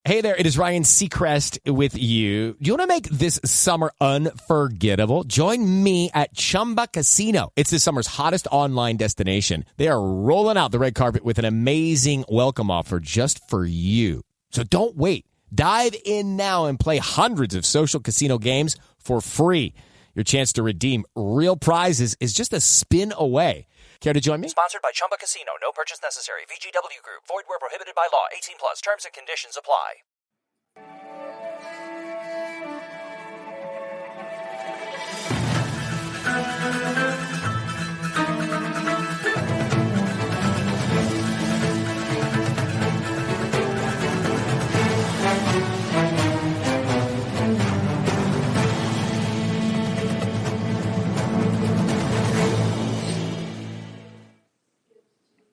Hey there, it is Ryan Seacrest with you. Do you want to make this summer unforgettable? Join me at Chumba Casino. It's this summer's hottest online destination. They are rolling out the red carpet with an amazing welcome offer just for you. So don't wait. Dive in now and play hundreds of social casino games for free. Your chance to redeem real prizes is just a spin away. Care to join me? Sponsored by Chumba Casino. No purchase necessary. VGW Group. Void where prohibited by law. 18 plus. Terms and conditions apply.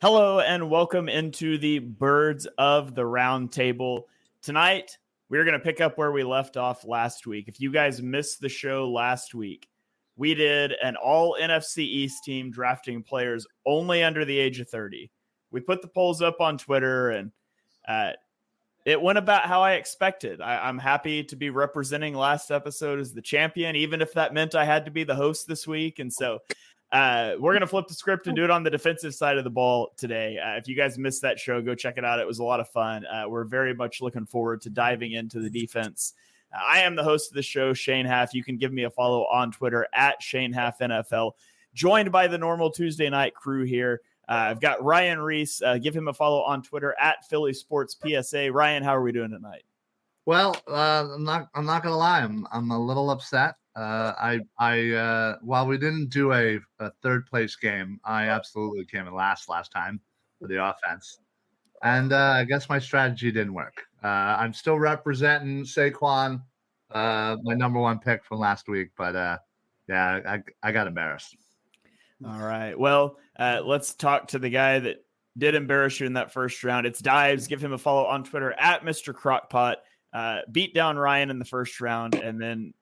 Hello and welcome into the Birds of the Round Table. Tonight, we're going to pick up where we left off last week. If you guys missed the show last week, we did an All-NFC-East team drafting players only under the age of 30. We put the polls up on Twitter, and it went about how I expected. I'm happy to be representing last episode as the champion, even if that meant I had to be the host this week. And so we're going to flip the script and do it on the defensive side of the ball today. If you guys missed that show, go check it out. It was a lot of fun. We're very much looking forward to diving into the defense. I am the host of the show, Shane Haff. You can give me a follow on Twitter at Shane Haff NFL. Joined by the normal Tuesday night crew here. I've got Ryan Reese. Give him a follow on Twitter at Philly Sports PSA. Ryan, how are we doing tonight? Well, I'm not gonna lie. I'm a little upset. While we didn't do a third place game, I absolutely came in last time for the offense, and I guess my strategy didn't work. I'm still representing Saquon, my number one pick from last week, but I got embarrassed. All right. Well, let's talk to the guy that did embarrass you in that first round. It's Deibs. Give him a follow on Twitter at Mr. Crockpot. Beat down Ryan in the first round and then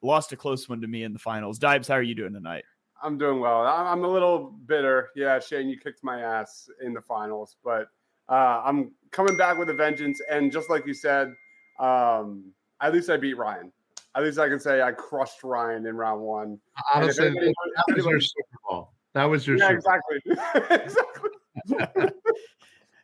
lost a close one to me in the finals. Deibs, how are you doing tonight? I'm doing well. I'm a little bitter. Yeah, Shane, you kicked my ass in the finals, but I'm coming back with a vengeance. And just like you said, at least I beat Ryan. At least I can say I crushed Ryan in round one. Honestly, that was your Super Bowl. That was your Super Bowl. Exactly.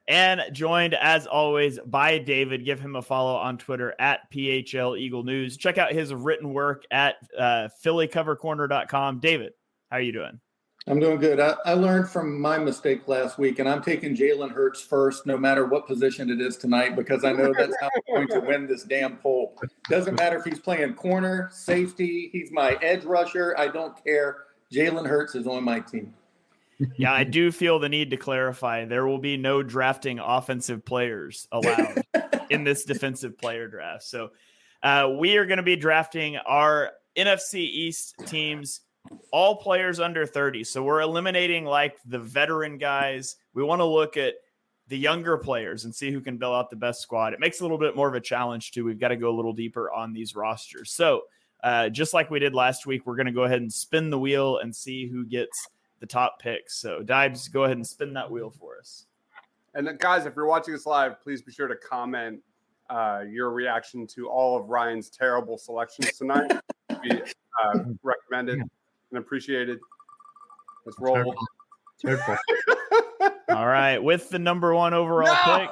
And joined, as always, by David. Give him a follow on Twitter at PHL Eagle News. Check out his written work at PhillyCoverCorner.com. David, how are you doing? I'm doing good. I learned from my mistake last week, and I'm taking Jalen Hurts first, no matter what position it is tonight, because I know that's how I'm going to win this damn poll. Doesn't matter if he's playing corner, safety, he's my edge rusher. I don't care. Jalen Hurts is on my team. Yeah, I do feel the need to clarify there will be no drafting offensive players allowed in this defensive player draft. So we are going to be drafting our NFC East teams, all players under 30. So we're eliminating like the veteran guys. We want to look at the younger players and see who can build out the best squad. It makes it a little bit more of a challenge too. We've got to go a little deeper on these rosters. So just like we did last week, we're going to go ahead and spin the wheel and see who gets the top picks. So Deibs, go ahead and spin that wheel for us. And then, guys, if you're watching this live, please be sure to comment your reaction to all of Ryan's terrible selections tonight. Be recommended and appreciated. Let's roll. All right. With the number one overall pick,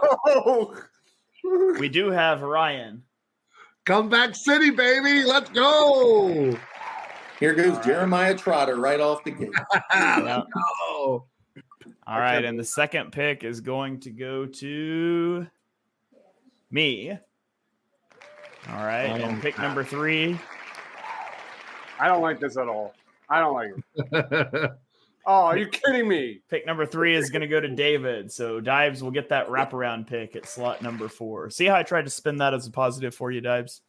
we do have Ryan. Comeback City, baby. Let's go. Here goes Jeremiah Trotter right off the gate. All right, and the second pick is going to go to me. All right, and pick number 3. I don't like this at all. I don't like it. Oh, are you kidding me? Pick number 3 is going to go to David. So Deibs will get that wraparound pick at slot number 4. See how I tried to spin that as a positive for you, Deibs?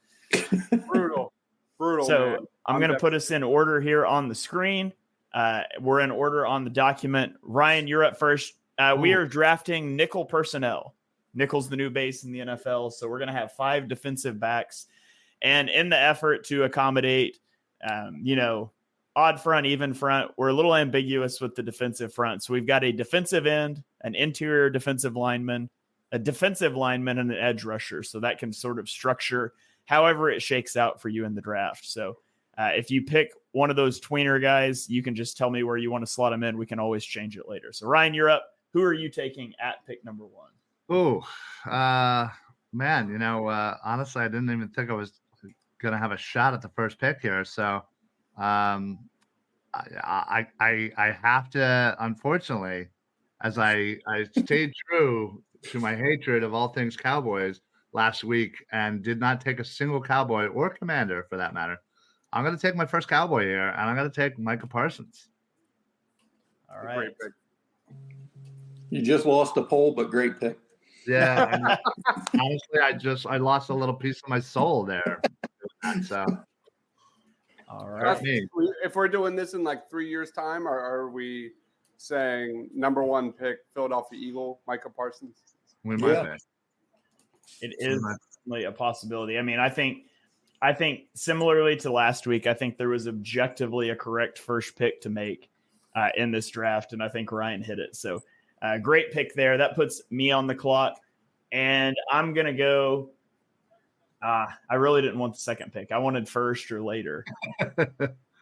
Brutal. So man. I'm going to put us in order here on the screen. We're in order on the document. Ryan, you're up first. We are drafting nickel personnel. Nickel's the new base in the NFL. So we're going to have 5 defensive backs. And in the effort to accommodate, odd front, even front, we're a little ambiguous with the defensive front. So we've got a defensive end, an interior defensive lineman, a defensive lineman and an edge rusher. So that can sort of structure however it shakes out for you in the draft. So if you pick one of those tweener guys, you can just tell me where you want to slot them in. We can always change it later. So Ryan, you're up. Who are you taking at pick number 1? Oh, man, honestly, I didn't even think I was going to have a shot at the first pick here. So I have to, unfortunately, as I stayed true to my hatred of all things Cowboys last week and did not take a single Cowboy or Commander for that matter, I'm going to take my first Cowboy here, and I'm going to take Micah Parsons. All right. You just lost the poll, but great pick. Yeah. And honestly, I lost a little piece of my soul there. So, all right. If we're doing this in like 3 years' time, or are we saying number 1 pick, Philadelphia Eagle, Micah Parsons? We might be. It is a possibility. I mean, I think similarly to last week, I think there was objectively a correct first pick to make in this draft, and I think Ryan hit it. So great pick there. That puts me on the clock, and I'm going to go I really didn't want the second pick. I wanted first or later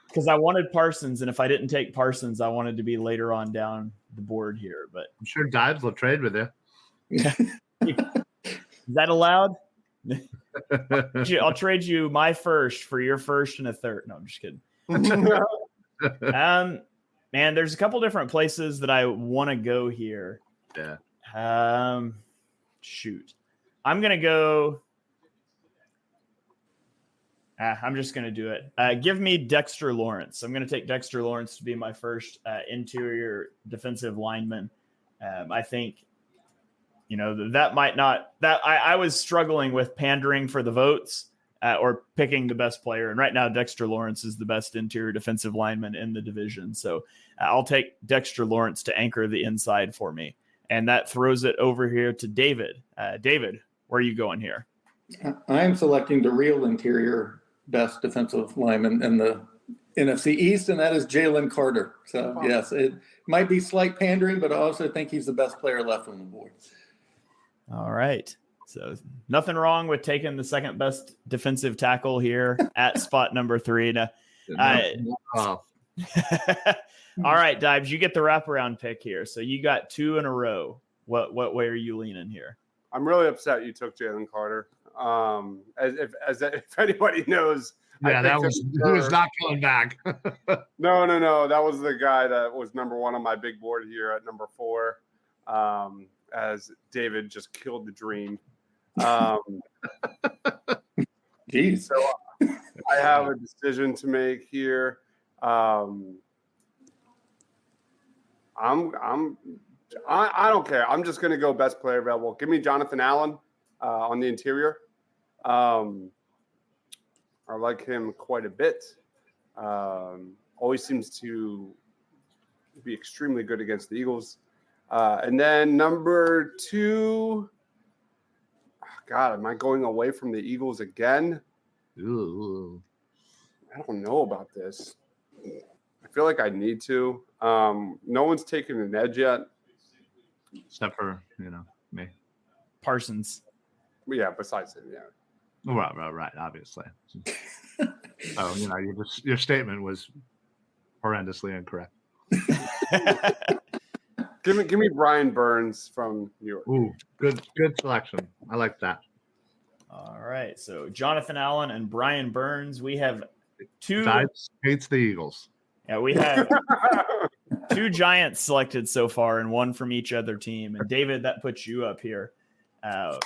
because I wanted Parsons, and if I didn't take Parsons, I wanted to be later on down the board here. But I'm sure Deibs will trade with you. Is that allowed? I'll trade you my first for your first and a third. No, I'm just kidding. Man, there's a couple different places that I want to go here. Yeah. Shoot. I'm going to go. I'm just going to do it. Give me Dexter Lawrence. I'm going to take Dexter Lawrence to be my first interior defensive lineman. I think, that might not – that I was struggling with pandering for the votes or picking the best player. And right now, Dexter Lawrence is the best interior defensive lineman in the division. So I'll take Dexter Lawrence to anchor the inside for me. And that throws it over here to David. David, where are you going here? I'm selecting the real interior best defensive lineman in the NFC-East, and that is Jalen Carter. So, yes, it might be slight pandering, but I also think he's the best player left on the board. All right. So nothing wrong with taking the second best defensive tackle here at spot number 3. Now, all right, Deibs, you get the wraparound pick here. So you got 2 in a row. What way are you leaning here? I'm really upset you took Jalen Carter. If anybody knows, yeah, he was not coming back. No. That was the guy that was number 1 on my big board here at number 4. As David just killed the dream. Geez. So I have a decision to make here. I don't care. I'm just going to go best player available. Give me Jonathan Allen on the interior. I like him quite a bit. Always seems to be extremely good against the Eagles. And then number 2, God, am I going away from the Eagles again? Ooh. I don't know about this. I feel like I need to. No one's taken an edge yet. Except for, me. Parsons. Yeah, besides him, yeah. Right, obviously. Your statement was horrendously incorrect. Give me Brian Burns from New York. Ooh, good selection. I like that. All right, so Jonathan Allen and Brian Burns. We have 2. Deibs hates the Eagles. Yeah, we have 2 Giants selected so far, and 1 from each other team. And David, that puts you up here. Where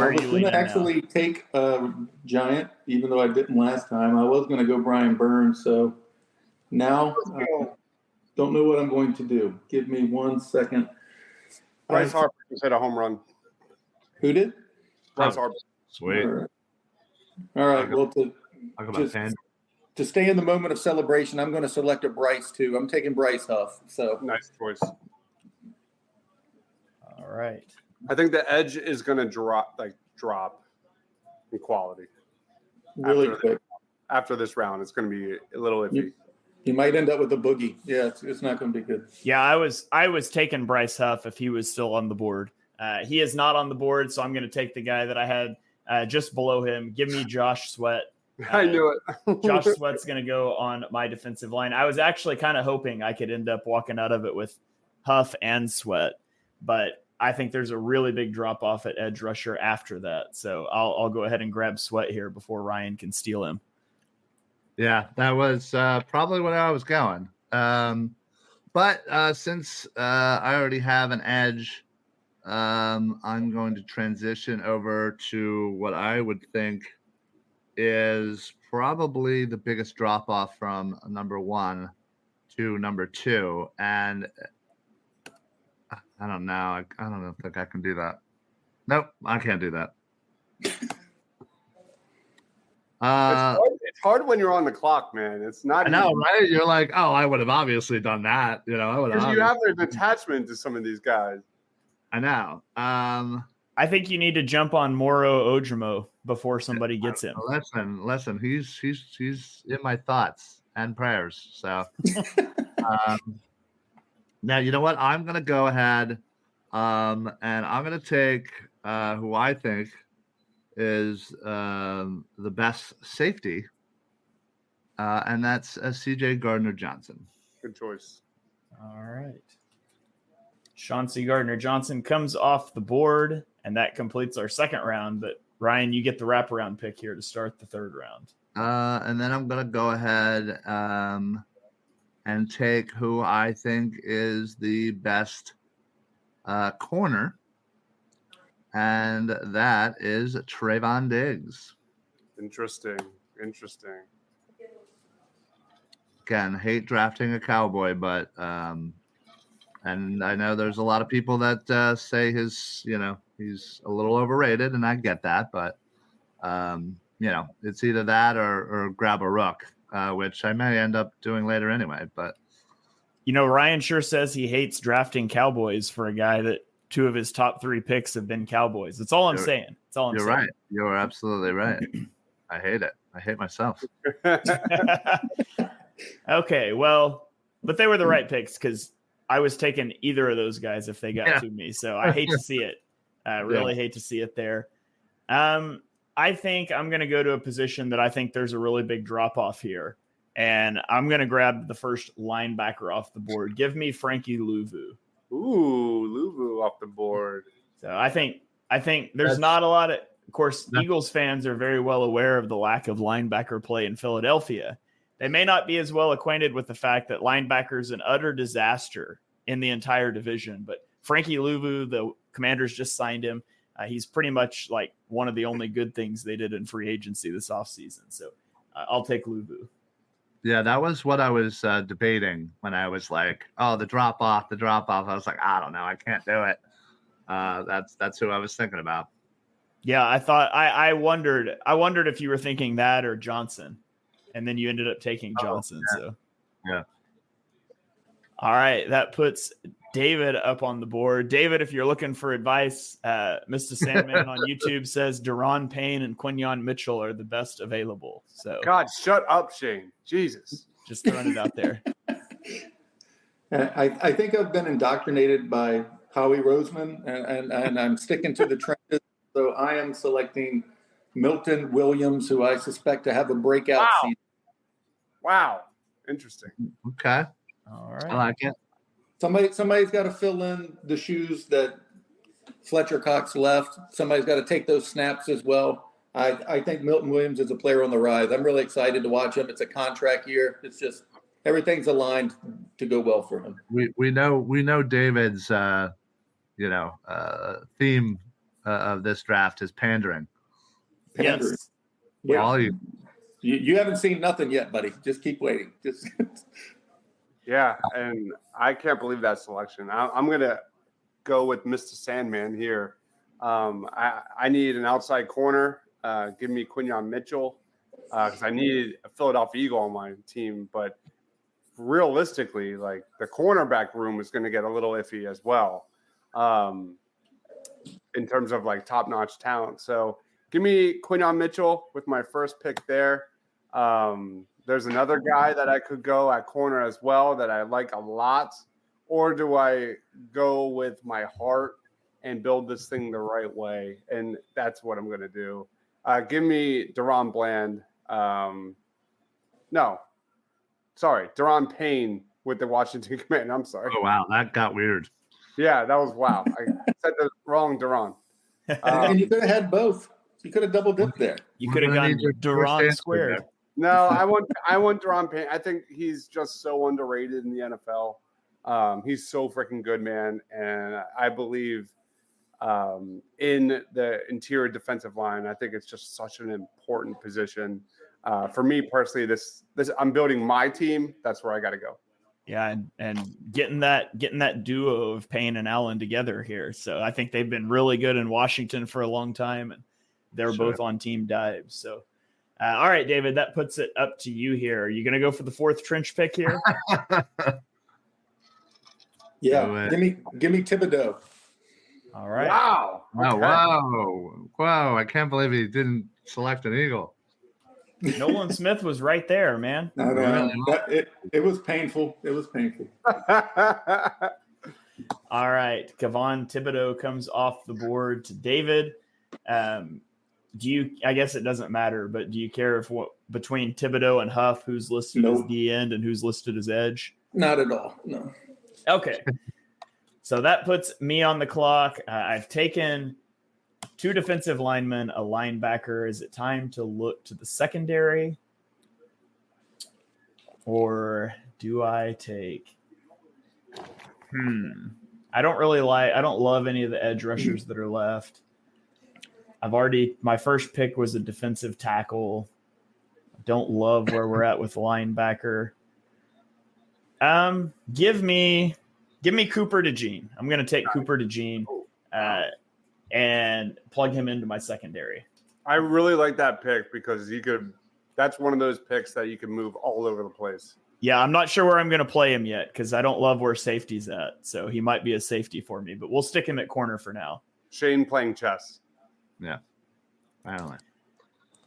are you leaning now? I was going to actually take a Giant, even though I didn't last time. I was going to go Brian Burns. So now don't know what I'm going to do. Give me 1 second. Bryce Harper just hit a home run. Who did? Bryce Harper. Sweet. All right. Well, to stay in the moment of celebration, I'm going to select a Bryce too. I'm taking Bryce Huff. So nice choice. All right. I think the edge is going to drop in quality. Really quick. After this round, it's going to be a little iffy. You might end up with a boogie. Yeah, it's not going to be good. Yeah, I was taking Bryce Huff if he was still on the board. He is not on the board, so I'm going to take the guy that I had just below him. Give me Josh Sweat. I knew it. Josh Sweat's going to go on my defensive line. I was actually kind of hoping I could end up walking out of it with Huff and Sweat, but I think there's a really big drop off at edge rusher after that. So I'll go ahead and grab Sweat here before Ryan can steal him. Yeah, that was probably where I was going. But since I already have an edge, I'm going to transition over to what I would think is probably the biggest drop off from number 1 to number 2. And I don't know. I don't think I can do that. Nope, I can't do that. It's hard when you're on the clock, man. It's not. I know, right? You're like, oh, I would have obviously done that. I would have. Because you have an attachment to some of these guys. I know. I think you need to jump on Moro Ojimo before somebody gets him. Listen. He's in my thoughts and prayers. So now you know what? I'm gonna go ahead, and I'm gonna take who I think is the best safety, and that's C.J. Gardner-Johnson. Good choice. All right. Chauncey Gardner-Johnson comes off the board, and that completes our second round. But, Ryan, you get the wraparound pick here to start the third round. And then I'm going to go ahead and take who I think is the best corner, and that is Trayvon Diggs. Interesting. Again, hate drafting a Cowboy, but and I know there's a lot of people that say he's a little overrated, and I get that, but it's either that or grab a rook, which I may end up doing later anyway. But Ryan sure says he hates drafting Cowboys for a guy that 2 of his top 3 picks have been Cowboys. That's all I'm saying. You're right. You're absolutely right. I hate it. I hate myself. Okay, well, but they were the right picks because I was taking either of those guys if they got to me. So I hate to see it. I really hate to see it there. I think I'm going to go to a position that I think there's a really big drop off here. And I'm going to grab the first linebacker off the board. Give me Frankie Louvu. Ooh, Louvu off the board. So I think there's not a lot of course, Eagles fans are very well aware of the lack of linebacker play in Philadelphia. They may not be as well acquainted with the fact that linebacker is an utter disaster in the entire division. But Frankie Louvu, the Commanders just signed him. He's pretty much like one of the only good things they did in free agency this offseason. So I'll take Louvu. Yeah, that was what I was debating when I was like, oh, the drop off. I was like, I don't know. I can't do it. That's who I was thinking about. Yeah, I thought I wondered if you were thinking that or Johnson. And then you ended up taking Johnson. Oh, yeah. So yeah. All right. That puts David up on the board. David, if you're looking for advice, Mr. Sandman on YouTube says Daron Payne and Quinyon Mitchell are the best available. So God, shut up, Shane. Jesus. Just throwing it out there. I think I've been indoctrinated by Howie Roseman, and I'm sticking to the trenches. So I am selecting Milton Williams, who I suspect to have a breakout season. Wow. Interesting. Okay. All right. I like it. Somebody's got to fill in the shoes that Fletcher Cox left. Somebody's got to take those snaps as well. I think Milton Williams is a player on the rise. I'm really excited to watch him. It's a contract year. It's just everything's aligned to go well for him. We know David's theme of this draft is pandering. Yes. Yeah. You haven't seen nothing yet, buddy. Just keep waiting. Yeah, and I can't believe that selection. I'm going to go with Mr. Sandman here. I need an outside corner. Give me Quinyon Mitchell because I need a Philadelphia Eagle on my team. But realistically, like the cornerback room is going to get a little iffy as well in terms of like top-notch talent. So give me Quinyon Mitchell with my first pick there. There's another guy that I could go at corner as well that I like a lot. Or do I go with my heart and build this thing the right way. And that's what I'm going to do. Give me Deron Bland. Deron Payne with the Washington Command. I'm sorry. Oh, wow. That got weird. Yeah, that was wow. I said the wrong Deron. And you could have had both. You could have double dipped there. You could have gone Deron squared. No, I want Deron Payne. I think he's just so underrated in the NFL. He's so freaking good, man. And I believe in the interior defensive line, I think it's just such an important position. For me personally, this I'm building my team. That's where I got to go. Yeah, and getting that duo of Payne and Allen together here. So I think they've been really good in Washington for a long time, and they're both on Team Deibs. So, all right, David, that puts it up to you here. Are you going to go for the fourth trench pick here? Yeah, give me Thibodeau. All right. Wow. Okay. Wow. I can't believe he didn't select an Eagle. Nolan Smith was right there, man. No. It was painful. It was painful. All right. Kayvon Thibodeau comes off the board to David. I guess it doesn't matter, but do you care if between Thibodeau and Huff, who's listed as the end and who's listed as edge? Not at all. No. Okay. So that puts me on the clock. I've taken 2 defensive linemen, a linebacker. Is it time to look to the secondary? Or do I take I don't love any of the edge rushers that are left. My first pick was a defensive tackle. I don't love where we're at with linebacker. Give me Cooper DeJean. I'm going to take Cooper DeJean and plug him into my secondary. I really like that pick because that's one of those picks that you can move all over the place. Yeah, I'm not sure where I'm going to play him yet because I don't love where safety's at. So he might be a safety for me, but we'll stick him at corner for now. Shane playing chess. Yeah. Finally.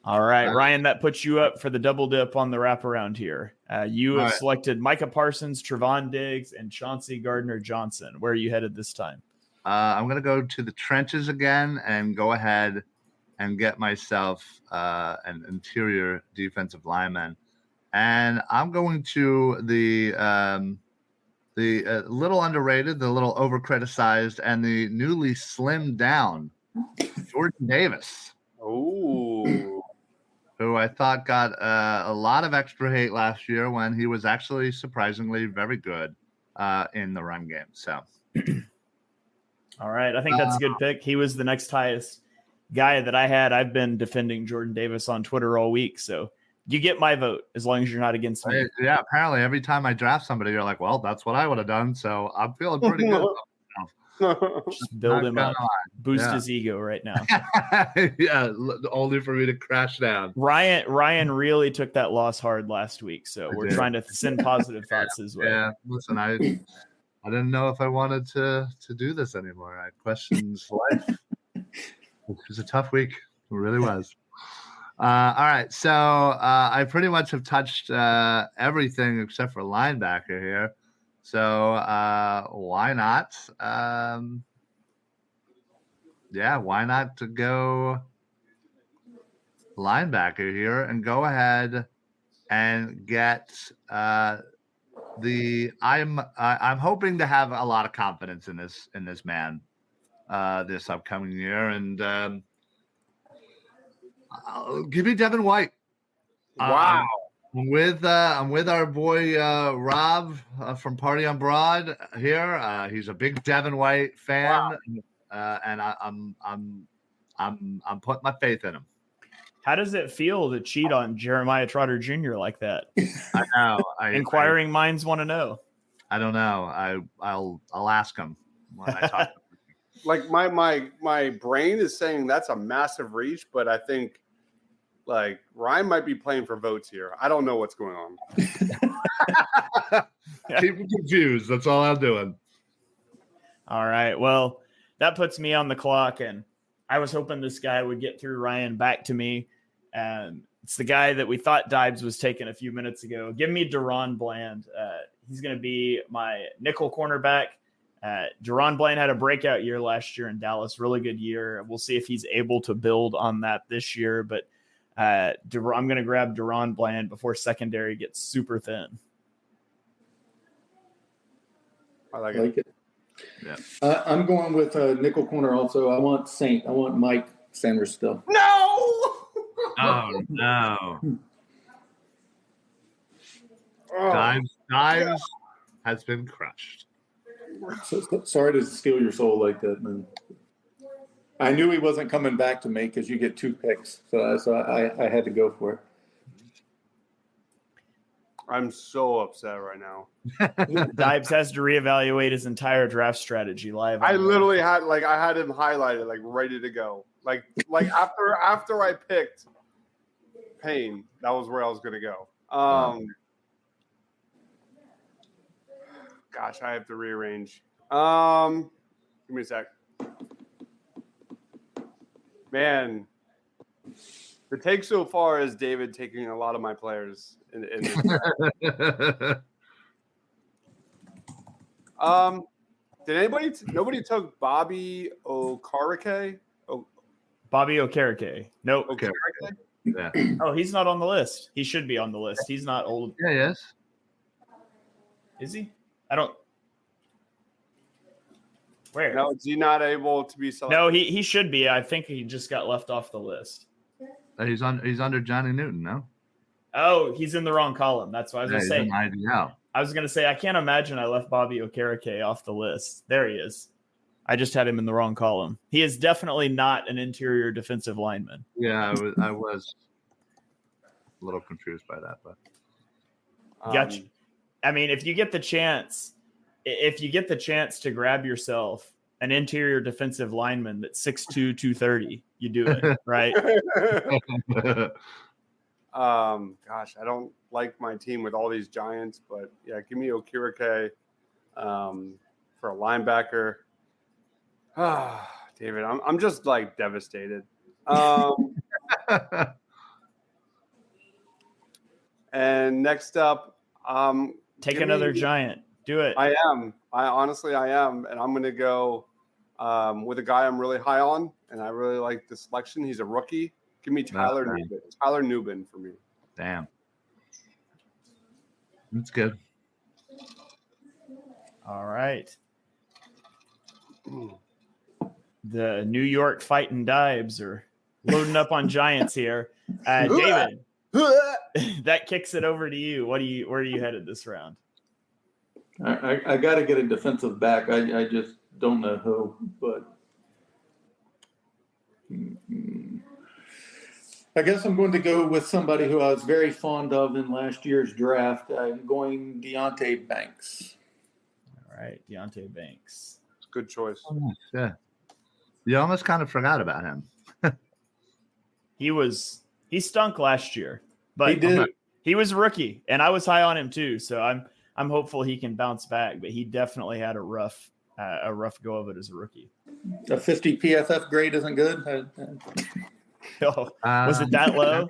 All right, Ryan, that puts you up for the double dip on the wraparound here. You have selected Micah Parsons, Trevon Diggs, and Chauncey Gardner-Johnson. Where are you headed this time? I'm going to go to the trenches again and go ahead and get myself an interior defensive lineman. And I'm going to the little underrated, the little over-criticized, and the newly slimmed down Jordan Davis. Ooh. Who I thought got a lot of extra hate last year when he was actually surprisingly very good in the run game. So, all right, I think that's a good pick. He was the next highest guy that I had. I've been defending Jordan Davis on Twitter all week, so you get my vote as long as you're not against me. Yeah, apparently every time I draft somebody, you're like, well, that's what I would have done. So I'm feeling pretty good. Just build him up, boost his ego right now. Yeah, only for me to crash down. Ryan really took that loss hard last week, so we're trying to send positive thoughts his way. Yeah, listen, I didn't know if I wanted to do this anymore. I questioned life. It was a tough week. It really was. All right, so I pretty much have touched everything except for linebacker here. So why not? Why not to go linebacker here and go ahead and get I'm hoping to have a lot of confidence in this man this upcoming year, and give me Devin White. Wow. I'm with our boy Rob from Party on Broad here. He's a big Devin White fan, and I'm putting my faith in him. How does it feel to cheat on Jeremiah Trotter Jr. like that? I know. Inquiring minds want to know. I don't know. I'll ask him when I talk to him. Like my brain is saying that's a massive reach, but I think like Ryan might be playing for votes here. I don't know what's going on. Keep me confused. That's all I'm doing. All right. Well, that puts me on the clock, and I was hoping this guy would get through Ryan back to me. It's the guy that we thought Deibs was taking a few minutes ago. Give me Deron Bland. He's going to be my nickel cornerback. Deron Bland had a breakout year last year in Dallas, really good year. We'll see if he's able to build on that this year, but I'm going to grab Deron Bland before secondary gets super thin. I like it. Yeah. I'm going with nickel corner also. I want Mike Sanders still. No! Oh, no. Deibs has been crushed. Sorry to steal your soul like that, man. I knew he wasn't coming back to me because you get 2 picks, so I had to go for it. I'm so upset right now. Deibs has to reevaluate his entire draft strategy live. I literally had him highlighted, like ready to go. Like after I picked Payne, that was where I was gonna go. Gosh, I have to rearrange. Give me a sec. Man, the take so far is David taking a lot of my players in this. Nobody took Bobby Okereke? Bobby Okereke. Nope. Okereke? Yeah. Oh, he's not on the list. He should be on the list. He's not old. Yeah, yes. Is he? I don't. Where? No, is he not able to be selected? No, he should be. I think he just got left off the list. He's under Johnny Newton, no? Oh, he's in the wrong column. That's what I was going to say. I was going to say, I can't imagine I left Bobby Okereke off the list. There he is. I just had him in the wrong column. He is definitely not an interior defensive lineman. Yeah, I was a little confused by that, but Gotcha. I mean, if you get the chance to grab yourself an interior defensive lineman that's 6'2", 230, you do it, right? Gosh, I don't like my team with all these giants, but yeah, give me Okereke for a linebacker. David, I'm just like devastated. And next up, take another giant. Do it. I am, and I'm going to go with a guy I'm really high on, and I really like the selection. He's a rookie. Give me Tyler Nubin. Tyler Nubin for me. Damn. That's good. All right. The New York fighting Deibs are loading up on giants here. David, that kicks it over to you. Where are you headed this round? I got to get a defensive back. I just don't know who, but I guess I'm going to go with somebody who I was very fond of in last year's draft. I'm going Deonte Banks. All right, Deonte Banks. Good choice. Yeah. You almost kind of forgot about him. He stunk last year, but he did. He was a rookie, and I was high on him too. So I'm hopeful he can bounce back, but he definitely had a rough go of it as a rookie. A 50 PFF grade isn't good. Oh, was it that low?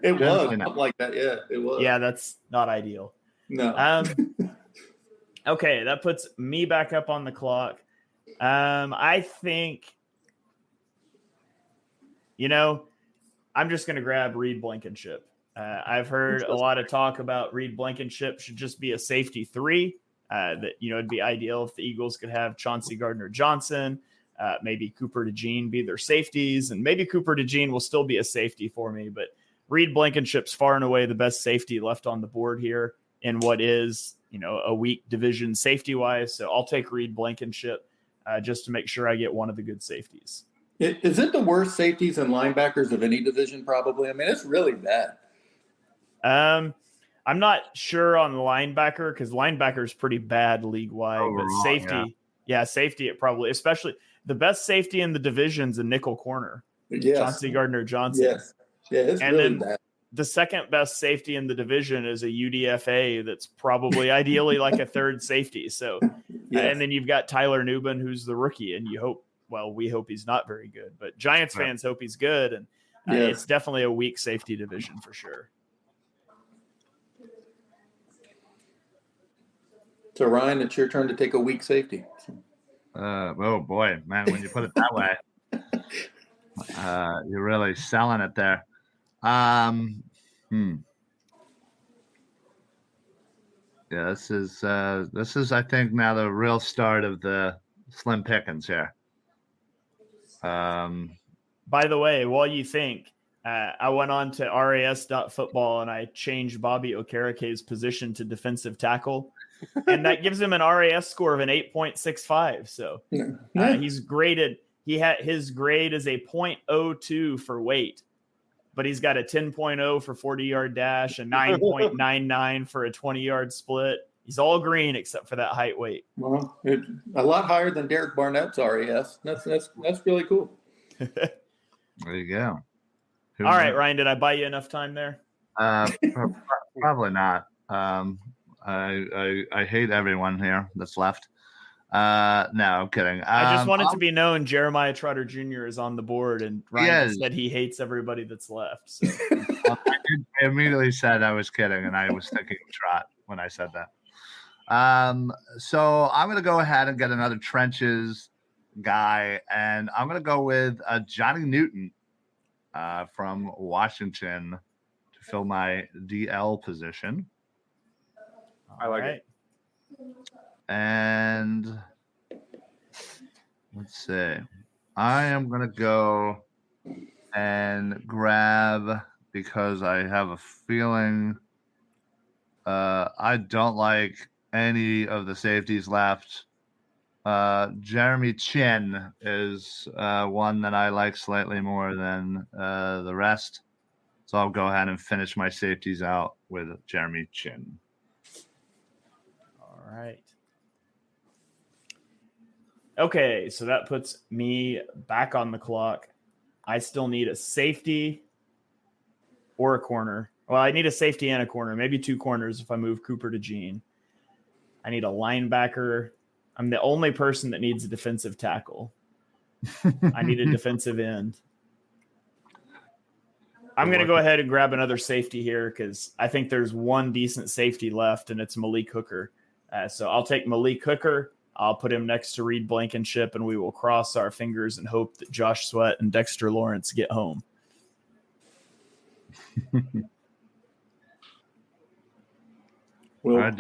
It was something like that. Yeah, it was. Yeah, that's not ideal. No. Okay, that puts me back up on the clock. I think, I'm just going to grab Reed Blankenship. I've heard a lot of talk about Reed Blankenship should just be a safety 3. That it'd be ideal if the Eagles could have Chauncey Gardner-Johnson, maybe Cooper DeJean be their safeties, and maybe Cooper DeJean will still be a safety for me. But Reed Blankenship's far and away the best safety left on the board here in what is a weak division safety wise. So I'll take Reed Blankenship just to make sure I get one of the good safeties. Is it the worst safeties and linebackers of any division? Probably. I mean, it's really bad. I'm not sure on linebacker because linebacker is pretty bad league wide, but safety, safety, it probably, especially the best safety in the division's a nickel corner. Yes. Chauncey Gardner-Johnson. Yes. Yeah, it's and really then bad. The second best safety in the division is a UDFA that's probably ideally like a third safety. So, and then you've got Tyler Nubin, who's the rookie, and we hope he's not very good, but Giants fans hope he's good. And it's definitely a weak safety division for sure. So, Ryan, it's your turn to take a weak safety. Oh boy, man! When you put it that way, you're really selling it there. Yeah, this is I think now the real start of the slim pickings here. By the way, while you think, I went on to ras.football and I changed Bobby Okereke's position to defensive tackle, and that gives him an RAS score of an 8.65. So he's graded. His grade is a 0.02 for weight, but he's got a 10.0 for 40-yard dash, a 9.99 for a 20-yard split. He's all green except for that height weight. Well, a lot higher than Derek Barnett's RAS. That's really cool. There you go. All right, Ryan, did I buy you enough time there? Probably not. I hate everyone here that's left. No, I'm kidding. I just wanted to be known Jeremiah Trotter Jr. is on the board, and Ryan said he hates everybody that's left. So. I immediately said I was kidding, and I was thinking Trot when I said that. So I'm going to go ahead and get another trenches guy, and I'm going to go with Johnny Newton from Washington to fill my DL position. I like it. And let's see. I am going to go and grab, because I have a feeling I don't like any of the safeties left. Jeremy Chin is one that I like slightly more than the rest. So I'll go ahead and finish my safeties out with Jeremy Chin. All right. Okay, so that puts me back on the clock. I still need a safety or a corner. Well, I need a safety and a corner, maybe two corners if I move Cooper to Gene. I need a linebacker. I'm the only person that needs a defensive tackle. I need a defensive end. I'm going to go ahead and grab another safety here because I think there's one decent safety left, and it's Malik Hooker. So I'll take Malik Hooker. I'll put him next to Reed Blankenship, and we will cross our fingers and hope that Josh Sweat and Dexter Lawrence get home. Well,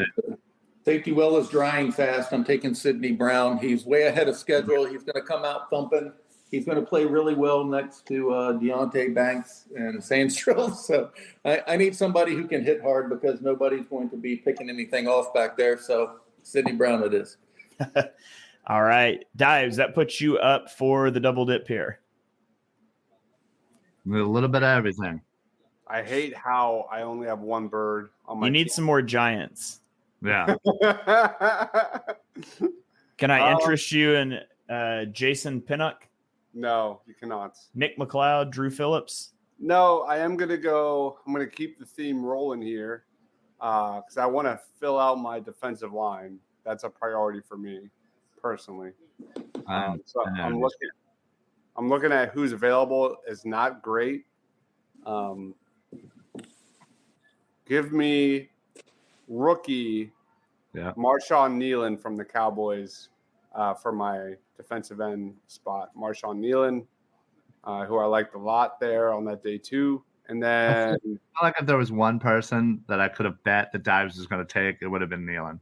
safety well is drying fast. I'm taking Sidney Brown. He's way ahead of schedule. He's going to come out thumping. He's going to play really well next to Deontay Banks and Sandstrom. So I need somebody who can hit hard because nobody's going to be picking anything off back there. So Sidney Brown it is. All right. Deibs, that puts you up for the double dip here. With a little bit of everything. I hate how I only have one bird on my You need team. some more giants. Yeah. Can I interest you in Jason Pinnock? No, you cannot. Nick McLeod, Drew Phillips? No, I'm going to keep the theme rolling here because I want to fill out my defensive line. That's a priority for me personally. So I'm looking at who's available. It's not great. Give me rookie Marshawn Nealon from the Cowboys for my defensive end spot. Marshawn Nealon, who I liked a lot there on that day too. And then I like if there was one person that I could have bet that Deibs was going to take, it would have been Nealon.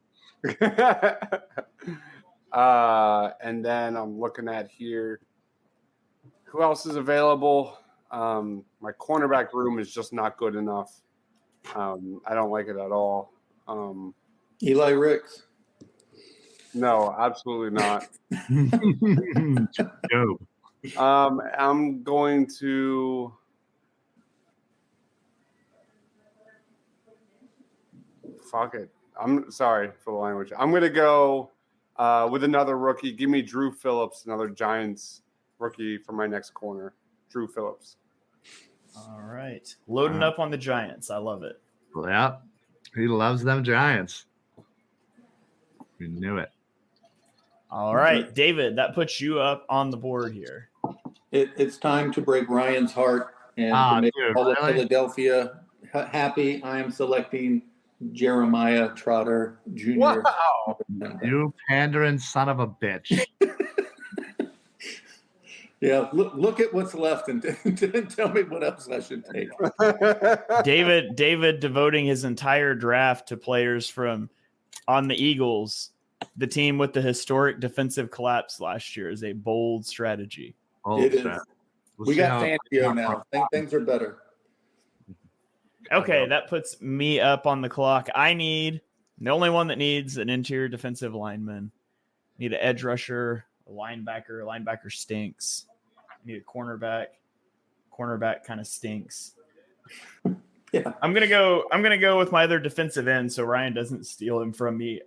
And then I'm looking at here. Who else is available? My cornerback room is just not good enough. I don't like it at all. Eli Ricks. No, absolutely not. Joe. I'm going to fuck it. I'm sorry for the language. I'm going to go with another rookie. Give me Drew Phillips, another Giants rookie for my next corner. Drew Phillips. All right. Loading up on the Giants. I love it. Yeah. He loves them Giants. We knew it. All right, David, that puts you up on the board here. It's time to break Ryan's heart and to make all of Philadelphia happy. I am selecting Jeremiah Trotter Jr. Wow. You pandering son of a bitch. Yeah, look at what's left and tell me what else I should take. David devoting his entire draft to players from on the Eagles, the team with the historic defensive collapse last year, is a bold strategy. It is. We got Fangio now. Things are better. Okay, that puts me up on the clock. The only one that needs an interior defensive lineman. Need an edge rusher, a linebacker. Linebacker stinks. Need a cornerback. Cornerback kind of stinks. Yeah. I'm gonna go with my other defensive end so Ryan doesn't steal him from me.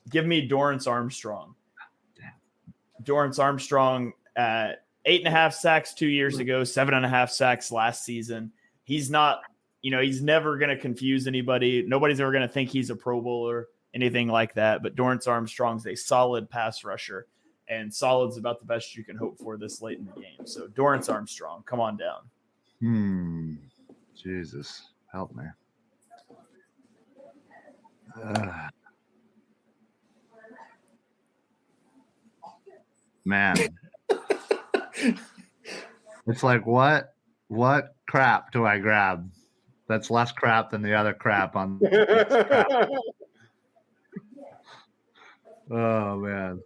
Give me Dorrance Armstrong. Dorrance Armstrong at 8.5 sacks 2 years ago, 7.5 sacks last season. He's not, he's never going to confuse anybody. Nobody's ever going to think he's a Pro Bowler or anything like that. But Dorrance Armstrong's a solid pass rusher, and solid's about the best you can hope for this late in the game. So Dorrance Armstrong, come on down. Jesus, help me. Man. It's like, what crap do I grab? That's less crap than the other crap on crap. Oh man.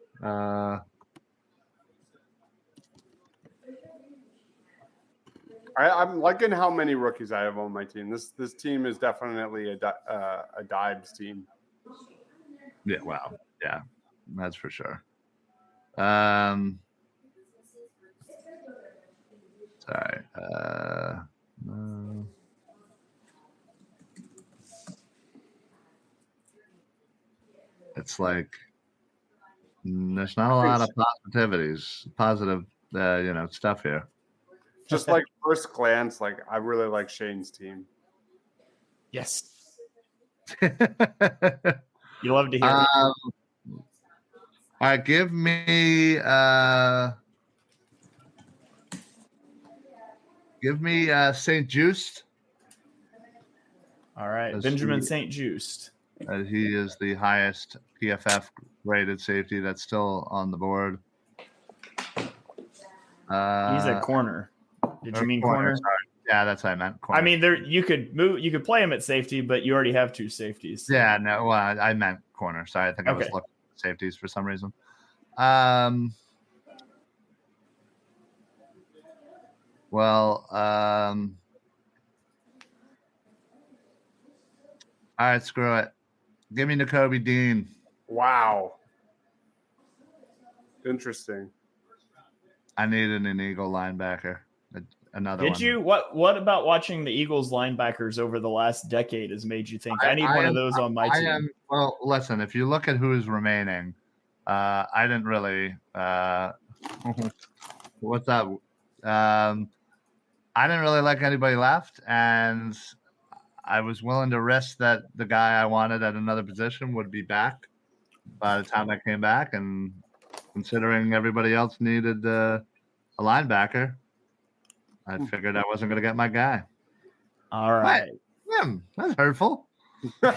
I'm liking how many rookies I have on my team. This team is definitely a Deibs team. Yeah, wow. Yeah, that's for sure. Sorry. No. It's like there's not a lot of positive stuff here. Just like first glance, like I really like Shane's team. Yes. You love to hear it. All right, give me St. Just. All right, Benjamin St. Just. He is the highest PFF rated safety that's still on the board. He's a corner. Did you mean corner? Sorry. Yeah, that's what I meant. Corner. I mean, you could play him at safety, but you already have two safeties. Yeah, no, well, I meent corner. Sorry, I think I was looking at safeties for some reason. All right, screw it. Give me Nakobe Dean. Wow. Interesting. I needed an Eagle linebacker. Another one. Did you? What about watching the Eagles linebackers over the last decade has made you think I need one of those on my team? Well, listen, if you look at who's remaining, I didn't really what's that? I didn't really like anybody left, and I was willing to risk that the guy I wanted at another position would be back by the time I came back, and considering everybody else needed a linebacker, I figured I wasn't going to get my guy. All right. That's hurtful. All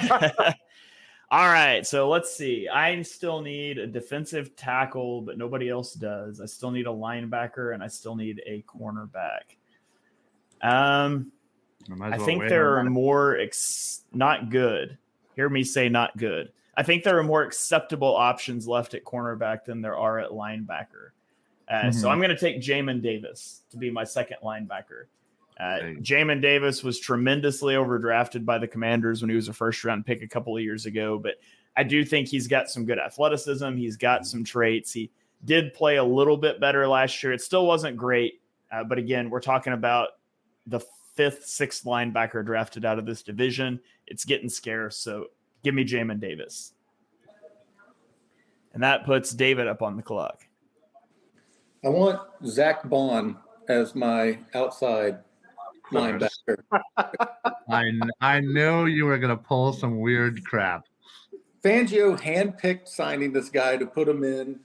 right. So let's see. I still need a defensive tackle, but nobody else does. I still need a linebacker, and I still need a cornerback. I think there are more not good. Hear me say not good. I think there are more acceptable options left at cornerback than there are at linebacker. So I'm going to take Jamin Davis to be my second linebacker. Jamin Davis was tremendously overdrafted by the Commanders when he was a first-round pick a couple of years ago, but I do think he's got some good athleticism. He's got some traits. He did play a little bit better last year. It still wasn't great, but again, we're talking about the fifth, sixth linebacker drafted out of this division. It's getting scarce, so give me Jamin Davis. And that puts David up on the clock. I want Zach Bond as my outside linebacker. I knew you were going to pull some weird crap. Fangio handpicked signing this guy to put him in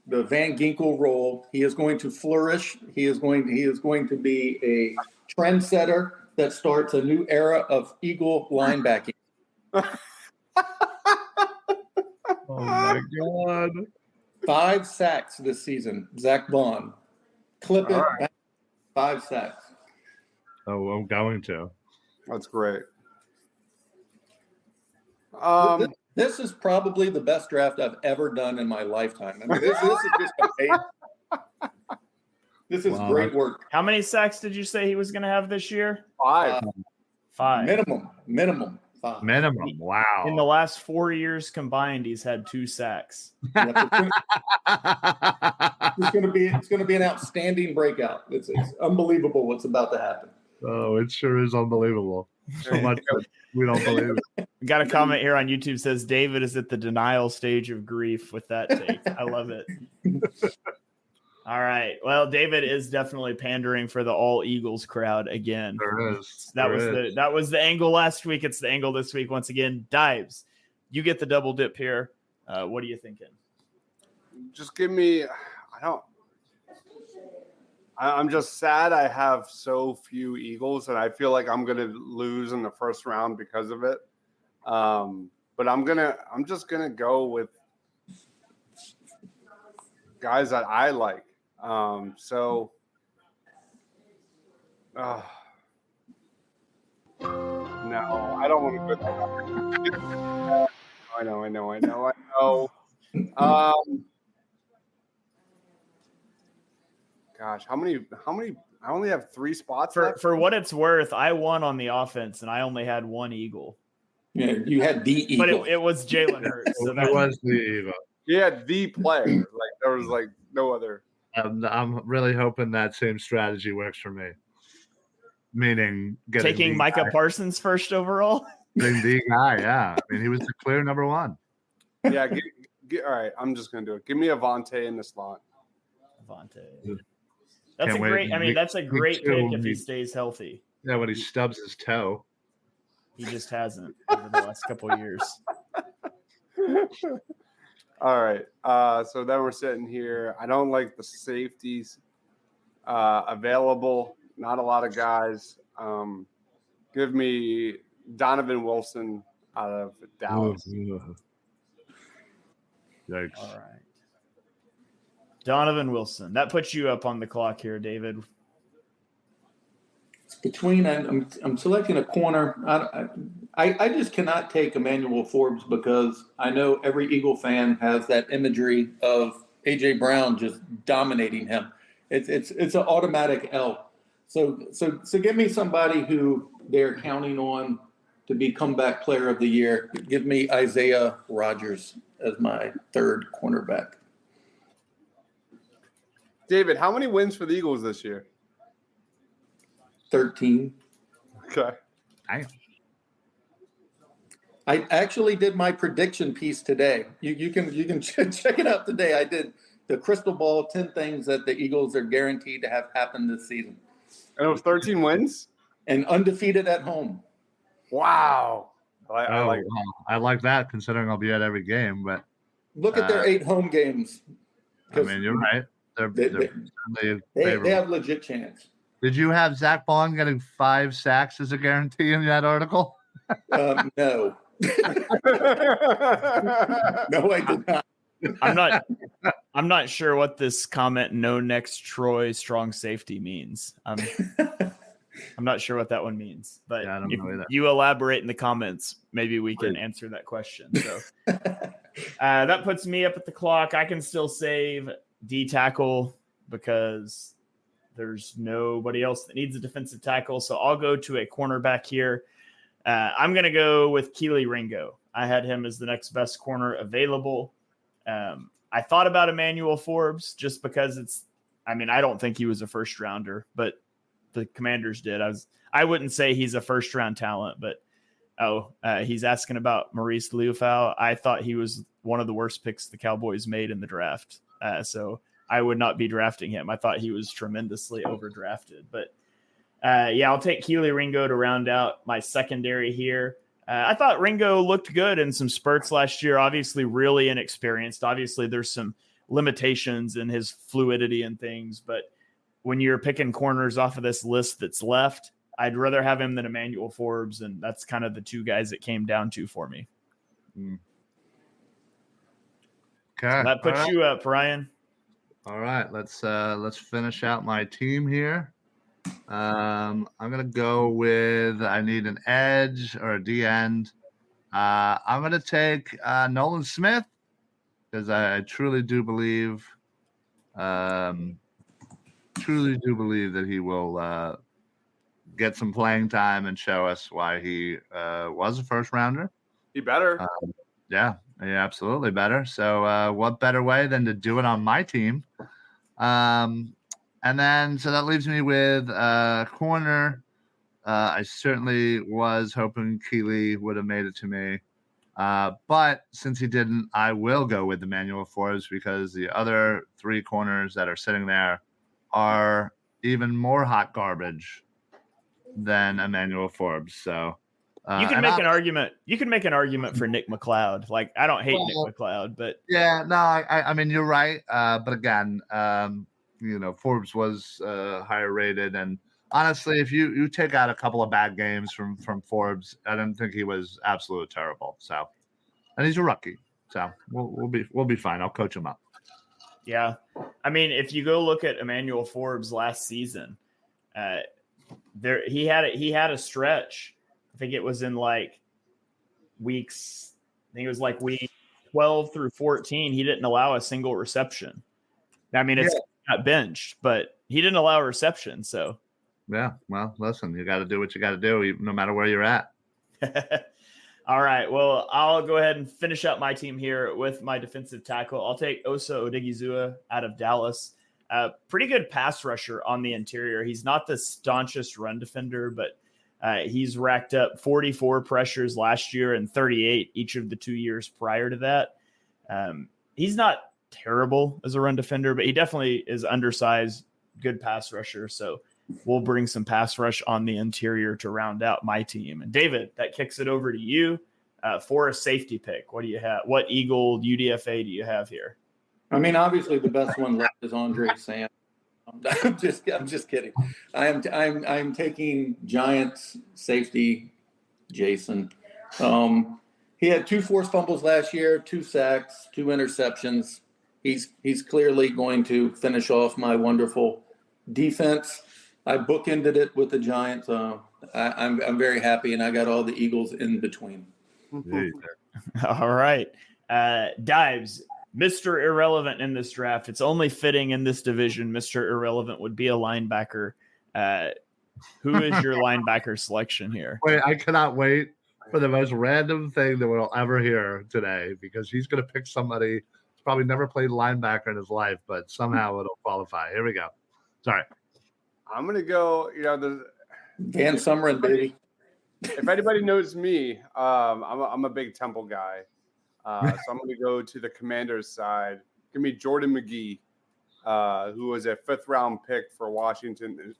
the Van Ginkel role. He is going to flourish. He is going to be a trendsetter that starts a new era of Eagle linebacking. Oh my God. 5 sacks this season. Zach Bond. Clip it. Right. 5 sacks. Oh, I'm going to. That's great. This is probably the best draft I've ever done in my lifetime. I mean, this is just amazing. This is great work. How many sacks did you say he was going to have this year? 5. 5. Minimum 5. Minimum. Wow. In the last 4 years combined, he's had 2 sacks. It's going to be an outstanding breakout. It's unbelievable what's about to happen. Oh, it sure is unbelievable. So much that we don't believe it. We got a comment here on YouTube says David is at the denial stage of grief with that take. I love it. All right. Well, David is definitely pandering for the all Eagles crowd again. There is. That was the angle last week. It's the angle this week. Once again, Deibs, you get the double dip here. What are you thinking? Just give me. I'm just sad I have so few Eagles, and I feel like I'm going to lose in the first round because of it. But I'm just gonna go with guys that I like. No, I don't want to go that. I know. Gosh, how many? I only have 3 spots for what it's worth. I won on the offense, and I only had 1 Eagle. Yeah, you had the Eagle, but it was Jalen Hurts. So it was the Eagle. You had the player. Like there was like no other. I'm really hoping that same strategy works for me. Meaning taking Micah Parsons first overall. Getting the guy, yeah. I mean, he was the clear number 1. Yeah. All right, I'm just gonna do it. Give me Avonte in the slot. Avonte. That's a great. I mean, that's a great pick if he stays healthy. Yeah, when he stubs his toe. He just hasn't over the last couple of years. All right. So then we're sitting here. I don't like the safeties available. Not a lot of guys. Give me Donovan Wilson out of Dallas. Yikes. All right. Donovan Wilson. That puts you up on the clock here, David. Between I'm selecting a corner. I just cannot take Emmanuel Forbes because I know every Eagle fan has that imagery of AJ Brown just dominating him. It's an automatic L. So give me somebody who they're counting on to be comeback player of the year. Give me Isaiah Rodgers as my 3rd cornerback. David, how many wins for the Eagles this year? 13. Okay. I actually did my prediction piece today. You can check it out today. I did the crystal ball, 10 things that the Eagles are guaranteed to have happen this season. And it was 13 wins? And undefeated at home. Wow. I like that considering I'll be at every game, but look at their 8 home games. I mean, you're right. They have legit chance. Did you have Zach Bond getting 5 sacks as a guarantee in that article? No. No, I did not. I'm not sure what this comment "no next Troy strong safety" means. I'm not sure what that one means, but yeah, I don't know either. You elaborate in the comments, maybe we can answer that question. So that puts me up at the clock. I can still save D tackle because there's nobody else that needs a defensive tackle. So I'll go to a cornerback here. I'm going to go with Keely Ringo. I had him as the next best corner available. I thought about Emmanuel Forbes just because I don't think he was a first rounder, but the Commanders did. I wouldn't say he's a first round talent, but he's asking about Maurice Liufau. I thought he was one of the worst picks the Cowboys made in the draft. So I would not be drafting him. I thought he was tremendously overdrafted, but I'll take Keely Ringo to round out my secondary here. I thought Ringo looked good in some spurts last year, obviously really inexperienced. Obviously there's some limitations in his fluidity and things, but when you're picking corners off of this list that's left, I'd rather have him than Emmanuel Forbes, and that's kind of the two guys it came down to for me. Okay, So that puts you up, Ryan. All right, let's finish out my team here. I'm gonna go with I need an edge or a D end. I'm gonna take Nolan Smith because I truly do believe that he will get some playing time and show us why he was a first rounder. He better. Yeah, absolutely better. So what better way than to do it on my team? And then so that leaves me with corner. I certainly was hoping Keeley would have made it to me. But since he didn't, I will go with Emmanuel Forbes because the other three corners that are sitting there are even more hot garbage than Emmanuel Forbes. So you can make an argument. You can make an argument for Nick McLeod. Like, I don't hate Nick McLeod, but yeah, no, I mean, you're right. But again, Forbes was higher rated, and honestly, if you take out a couple of bad games from Forbes, I didn't think he was absolutely terrible. So, and he's a rookie, so we'll be fine. I'll coach him up. Yeah, I mean, if you go look at Emmanuel Forbes last season, he had a stretch. I think it was in like weeks. I think it was like week 12 through 14. He didn't allow a single reception. I mean, it's not benched, but he didn't allow a reception. So. Yeah, well, listen, you got to do what you got to do, no matter where you're at. All right, well, I'll go ahead and finish up my team here with my defensive tackle. I'll take Osa Odigizua out of Dallas. Pretty good pass rusher on the interior. He's not the staunchest run defender, but he's racked up 44 pressures last year and 38 each of the 2 years prior to that. He's not terrible as a run defender, but he definitely is undersized, good pass rusher. So we'll bring some pass rush on the interior to round out my team. And David, that kicks it over to you for a safety pick. What do you have? What Eagle UDFA do you have here? I mean, obviously the best one left is Andre Sam. I'm just kidding. I'm taking Giants safety Jason. He had 2 forced fumbles last year, 2 sacks, 2 interceptions. He's clearly going to finish off my wonderful defense. I bookended it with the Giants. I'm very happy, and I got all the Eagles in between. All right. Deibs, Mr. Irrelevant in this draft. It's only fitting in this division. Mr. Irrelevant would be a linebacker. Who is your linebacker selection here? Wait, I cannot wait for the most random thing that we'll ever hear today because he's going to pick somebody who's probably never played linebacker in his life, but somehow it'll qualify. Here we go. Sorry. I'm going to go, Dan Summerlin, baby. If anybody knows me, I'm a big Temple guy. So I'm going to go to the Commanders side. Give me Jordan McGee, who was a 5th-round pick for Washington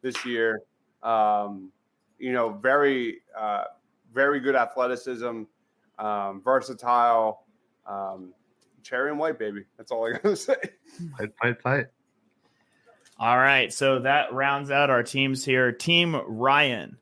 this year. Very good athleticism, versatile, cherry and white, baby. That's all I got to say. Fight. All right, so that rounds out our teams here. Team Ryan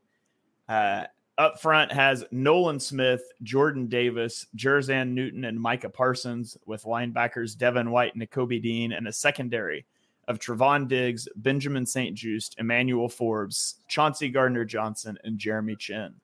up front has Nolan Smith, Jordan Davis, Jerzan Newton, and Micah Parsons, with linebackers Devin White, Nakobe Dean, and a secondary of Trevon Diggs, Benjamin St. Juste, Emmanuel Forbes, Chauncey Gardner-Johnson, and Jeremy Chin.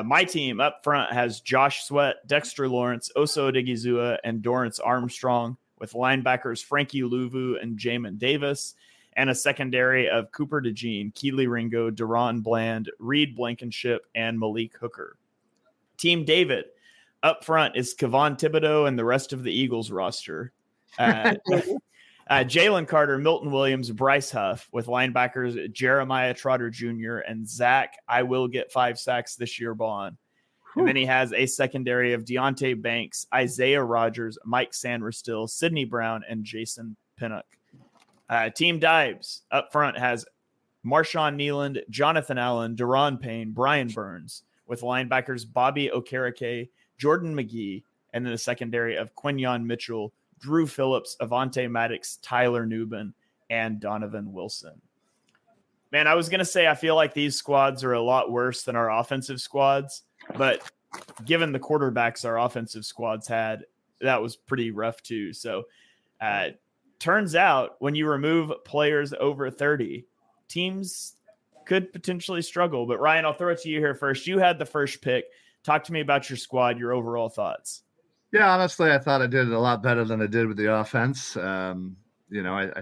My team up front has Josh Sweat, Dexter Lawrence, Osa Odigizua, and Dorrance Armstrong, with linebackers Frankie Louvu and Jamin Davis, and a secondary of Cooper DeJean, Keely Ringo, Deron Bland, Reed Blankenship, and Malik Hooker. Team David up front is Kevon Thibodeau and the rest of the Eagles roster. Jalen Carter, Milton Williams, Bryce Huff, with linebackers Jeremiah Trotter Jr. and Zach, I will get 5 sacks this year, Bond. And then he has a secondary of Deontay Banks, Isaiah Rogers, Mike Sanders-Still, Sidney Brown, and Jason Pinnock. Team Deibs up front has Marshawn Nealand, Jonathan Allen, Deron Payne, Brian Burns, with linebackers Bobby Okereke, Jordan McGee, and then a secondary of Quinyon Mitchell, Drew Phillips, Avonte Maddox, Tyler Newbin, and Donovan Wilson. Man, I was going to say, I feel like these squads are a lot worse than our offensive squads, but given the quarterbacks our offensive squads had, that was pretty rough too. So turns out when you remove players over 30, teams could potentially struggle. But Ryan, I'll throw it to you here first. You had the first pick. Talk to me about your squad, your overall thoughts. Yeah, honestly, I thought I did a lot better than I did with the offense. I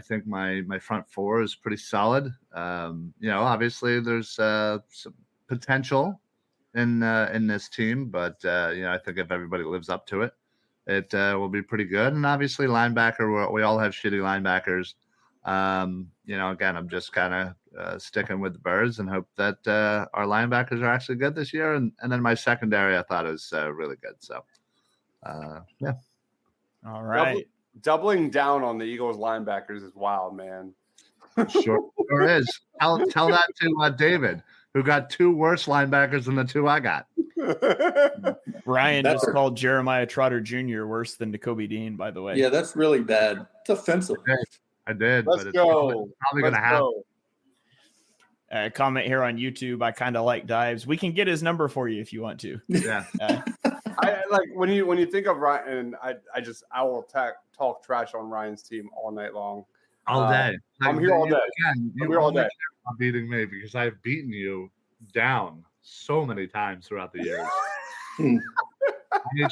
think my front four is pretty solid. Obviously there's some potential in this team, but I think if everybody lives up to it, it will be pretty good. And obviously linebacker, we all have shitty linebackers. Again, I'm just kind of sticking with the Birds and hope that our linebackers are actually good this year. And then my secondary, I thought is really good. So, yeah. All right. Doubling down on the Eagles linebackers is wild, man. Sure is. Tell that to David, who got two worse linebackers than the two I got. Ryan just called Jeremiah Trotter Jr. worse than Nakobe Dean, by the way. Yeah, that's really bad. It's offensive. I did. Let's but go. It's probably going to happen. Comment here on YouTube. I kind of like Deibs. We can get his number for you if you want to. Yeah. I like when you think of Ryan, I will talk trash on Ryan's team all night long. All day. I'm here all day. I'm here all day. Not beating me because I've beaten you down so many times throughout the years. Any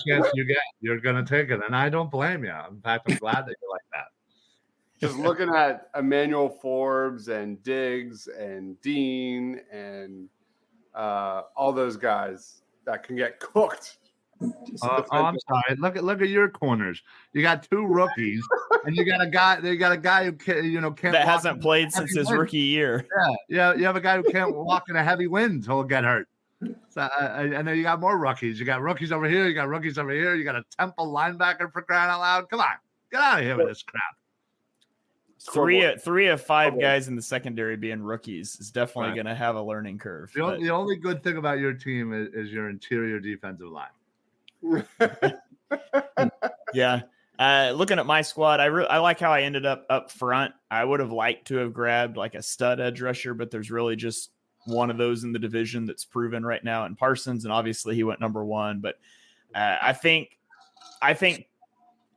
chance you get, you're going to take it. And I don't blame you. In fact, I'm glad that you're like that. Just looking at Emmanuel Forbes and Diggs and Dean and all those guys that can get cooked. I'm sorry. Look at your corners. You got two rookies, and you got a guy. They got a guy who can't that hasn't played since his rookie year. Yeah. You have a guy who can't walk in a heavy wind. He'll get hurt. So, and then you got more rookies. You got rookies over here. You got rookies over here. You got a Temple linebacker for crying out loud. Come on, get out of here with this crap. Three of five guys in the secondary being rookies is definitely going to have a learning curve. The only good thing about your team is your interior defensive line. Yeah. Looking at my squad, I like how I ended up front. I would have liked to have grabbed like a stud edge rusher, but there's really just one of those in the division that's proven right now in Parsons, and obviously he went number one. But I think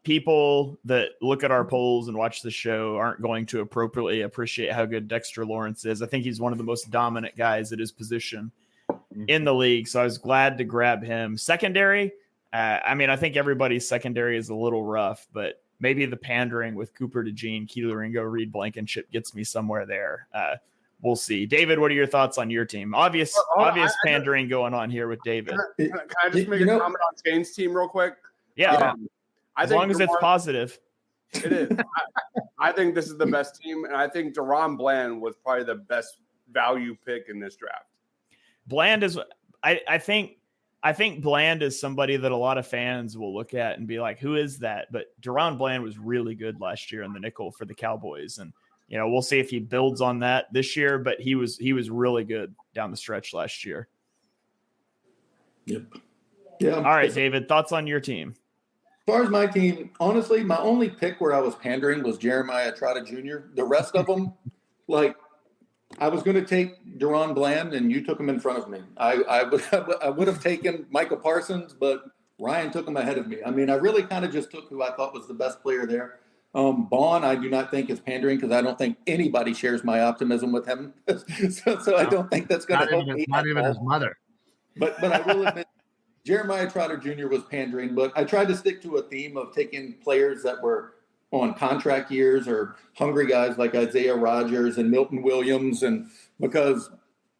people that look at our polls and watch the show aren't going to appropriately appreciate how good Dexter Lawrence is. I think he's one of the most dominant guys at his position in the league, so I was glad to grab him. Secondary, I think everybody's secondary is a little rough, but maybe the pandering with Cooper DeJean, Keely Ringo, Reed Blankenship gets me somewhere there. We'll see. David, what are your thoughts on your team? Obvious pandering going on here with David. Can I just make a comment on Shane's team real quick? Yeah. As long as it's positive. It is. I think this is the best team, and I think Deron Bland was probably the best value pick in this draft. Bland is I think Bland is somebody that a lot of fans will look at and be like, who is that? But Deron Bland was really good last year in the nickel for the Cowboys. And, we'll see if he builds on that this year, but he was really good down the stretch last year. Yep. Yeah. All right, David, thoughts on your team? As far as my team, honestly, my only pick where I was pandering was Jeremiah Trotter Jr. The rest of them, I was going to take Deron Bland, and you took him in front of me. I would have taken Micah Parsons, but Ryan took him ahead of me. I really kind of just took who I thought was the best player there. Bond, I do not think is pandering because I don't think anybody shares my optimism with him. so I don't think that's going to help me. Not even his mother. But I will admit, Jeremiah Trotter Jr. was pandering, but I tried to stick to a theme of taking players that were on contract years or hungry guys like Isaiah Rodgers and Milton Williams, and because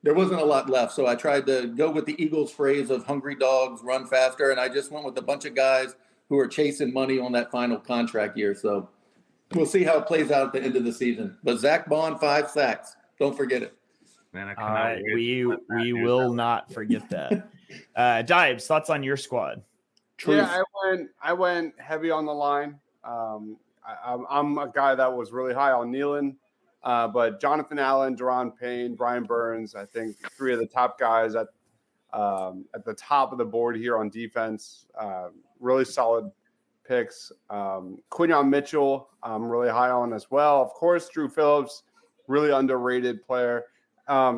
there wasn't a lot left. So I tried to go with the Eagles phrase of hungry dogs run faster. And I just went with a bunch of guys who are chasing money on that final contract year. So we'll see how it plays out at the end of the season. But Zach Bond, 5 sacks. Don't forget it. Man, all right, we will not forget that. Deibs, thoughts on your squad? Truth. Yeah, I went heavy on the line. I'm a guy that was really high on Nealon, but Jonathan Allen, Deron Payne, Brian Burns, I think 3 of the top guys at the top of the board here on defense. Really solid picks. Quinyon Mitchell, I'm really high on as well. Of course, Drew Phillips, really underrated player.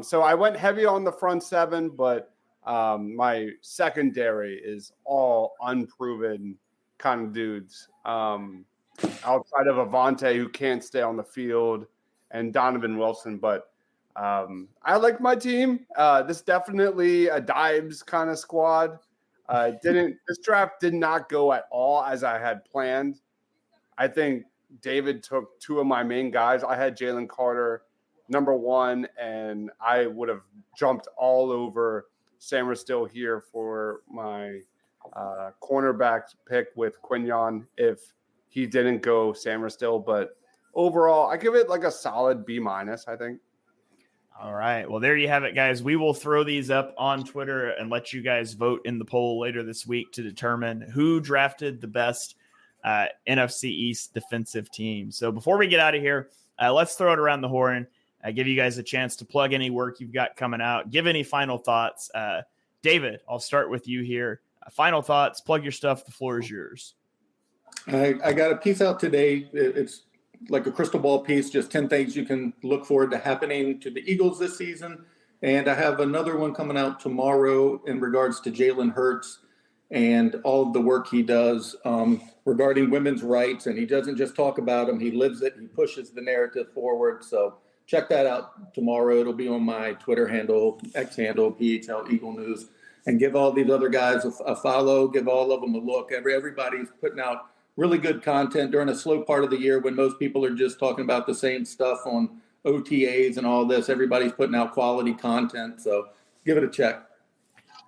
So I went heavy on the front seven, but my secondary is all unproven kind of dudes. Outside of Avante, who can't stay on the field, and Donovan Wilson. But I like my team. This definitely a Deibs kind of squad. This draft did not go at all as I had planned. I think David took two of my main guys. I had Jalen Carter number one, and I would have jumped all over Sam Still here for my cornerback pick with Quinyon if he didn't go Sam Still. But overall, I give it like a solid B-, I think. All right. Well, there you have it, guys. We will throw these up on Twitter and let you guys vote in the poll later this week to determine who drafted the best NFC East defensive team. So before we get out of here, let's throw it around the horn. Give you guys a chance to plug any work you've got coming out. Give any final thoughts. David, I'll start with you here. Final thoughts. Plug your stuff. The floor is yours. I got a piece out today. It's like a crystal ball piece, just 10 things you can look forward to happening to the Eagles this season. And I have another one coming out tomorrow in regards to Jalen Hurts and all of the work he does regarding women's rights. And he doesn't just talk about them. He lives it. He pushes the narrative forward. So check that out tomorrow. It'll be on my Twitter handle, X handle, PHL Eagle News. And give all these other guys a follow. Give all of them a look. Everybody's putting out really good content during a slow part of the year when most people are just talking about the same stuff on OTAs and all this. Everybody's putting out quality content. So give it a check.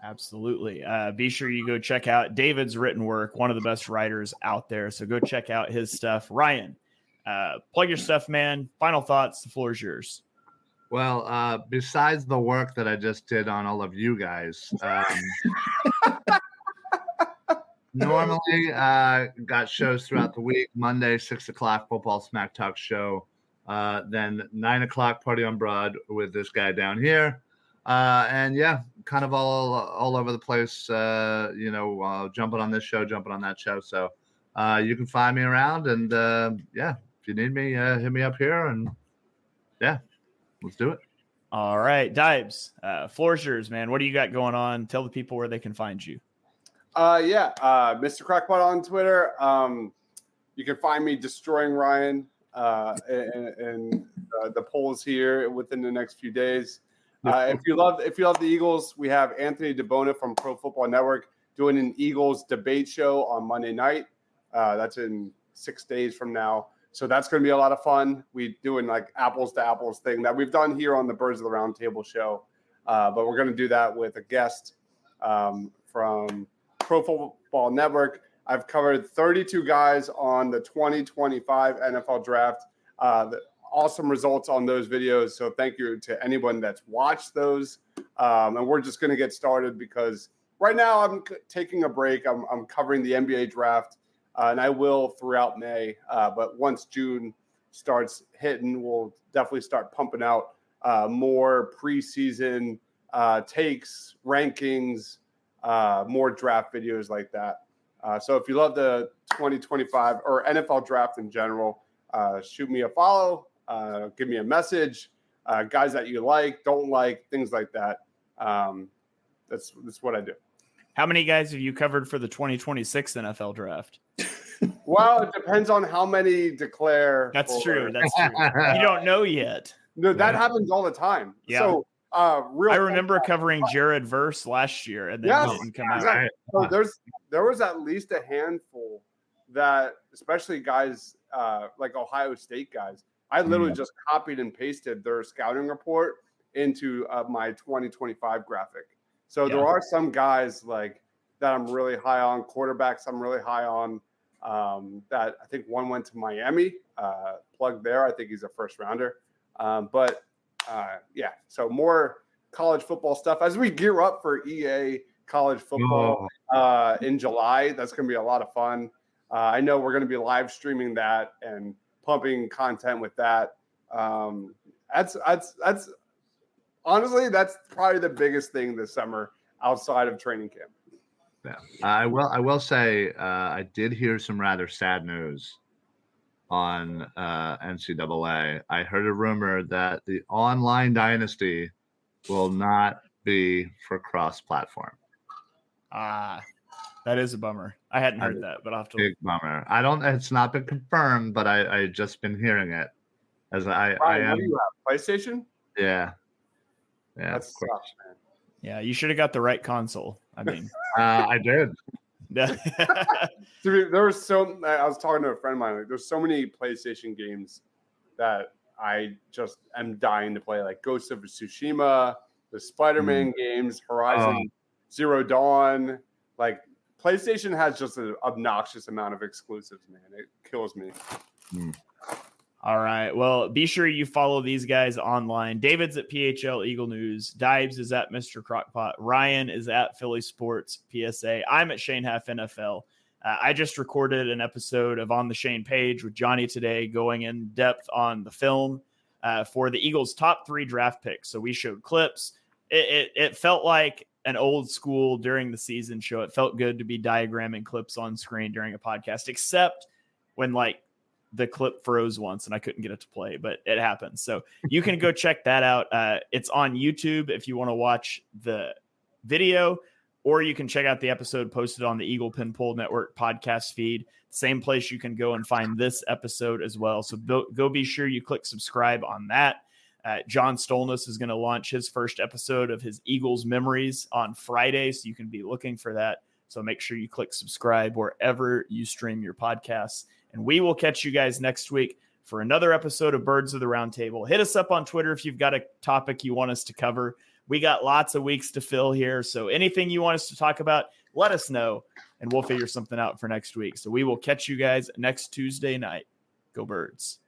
Absolutely. Be sure you go check out David's written work, one of the best writers out there. So go check out his stuff. Ryan, plug your stuff, man. Final thoughts. The floor is yours. Well, besides the work that I just did on all of you guys, normally got shows throughout the week. Monday, 6 o'clock, Football Smack Talk show. Then 9 o'clock, Party on Broad with this guy down here. And yeah, kind of all over the place, jumping on this show, jumping on that show. So you can find me around. And yeah, if you need me, hit me up here. And yeah, let's do it. All right, Deibs, floor is yours, man. What do you got going on? Tell the people where they can find you. Mr. Crackpot on Twitter. You can find me destroying Ryan and the polls here within the next few days. If you love the Eagles, we have Anthony DeBona from Pro Football Network doing an Eagles debate show on Monday night. That's in 6 days from now. So that's going to be a lot of fun. We doing like apples to apples thing that we've done here on the Birds of the Round Table show. But we're going to do that with a guest from Pro Football Network. I've covered 32 guys on the 2025 NFL Draft. Awesome results on those videos. So thank you to anyone that's watched those. And we're just going to get started because right now I'm taking a break. I'm covering the NBA Draft, and I will throughout May. But once June starts hitting, we'll definitely start pumping out more preseason takes, rankings, more draft videos like that. So if you love the 2025 or NFL Draft in general, shoot me a follow, give me a message, guys that you like, don't like, things like that. That's what I do. How many guys have you covered for the 2026 NFL Draft? Well, it depends on how many declare. That's true. You don't know yet. No, that happens all the time. Yeah. So I remember covering Jared Verse last year, and then didn't come out. Exactly. So there was at least a handful that, especially guys like Ohio State guys, I literally just copied and pasted their scouting report into my 2025 graphic. So there are some guys like that I'm really high on, quarterbacks I'm really high on. That I think one went to Miami. Plug there. I think he's a first rounder. So more college football stuff as we gear up for EA college football in July. That's going to be a lot of fun. I know we're going to be live streaming that and pumping content with that. That's honestly, that's probably the biggest thing this summer outside of training camp. Yeah, I will say I did hear some rather sad news on NCAA. I heard a rumor that the online dynasty will not be for cross-platform. That is a bummer. I hadn't heard that, but I'll have to. Big bummer. It's not been confirmed, but I just been hearing it. As Ryan, what do you have? PlayStation? Yeah. That sucks, man. Yeah, you should have got the right console. I mean, I did. Dude, I was talking to a friend of mine. Like, there's so many PlayStation games that I just am dying to play, like Ghost of Tsushima, the Spider-Man games, Horizon Zero Dawn. Like, PlayStation has just an obnoxious amount of exclusives, man. It kills me. All right. Well, be sure you follow these guys online. David's at PHL Eagle News. Deibs is at Mr. Crockpot. Ryan is at Philly Sports PSA. I'm at Shane Half NFL. I just recorded an episode of On the Shane page with Johnny today, going in depth on the film for the Eagles' top 3 draft picks. So we showed clips. It felt like an old school during the season show. It felt good to be diagramming clips on screen during a podcast, except when the clip froze once and I couldn't get it to play, but it happens. So you can go check that out. It's on YouTube if you want to watch the video, or you can check out the episode posted on the Eagle Pin Pole Network podcast feed. Same place you can go and find this episode as well. So go be sure you click subscribe on that. John Stolness is going to launch his first episode of his Eagles Memories on Friday, so you can be looking for that. So make sure you click subscribe wherever you stream your podcasts. And we will catch you guys next week for another episode of Birds of the Round Table. Hit us up on Twitter if you've got a topic you want us to cover. We got lots of weeks to fill here, so anything you want us to talk about, let us know, and we'll figure something out for next week. So we will catch you guys next Tuesday night. Go Birds.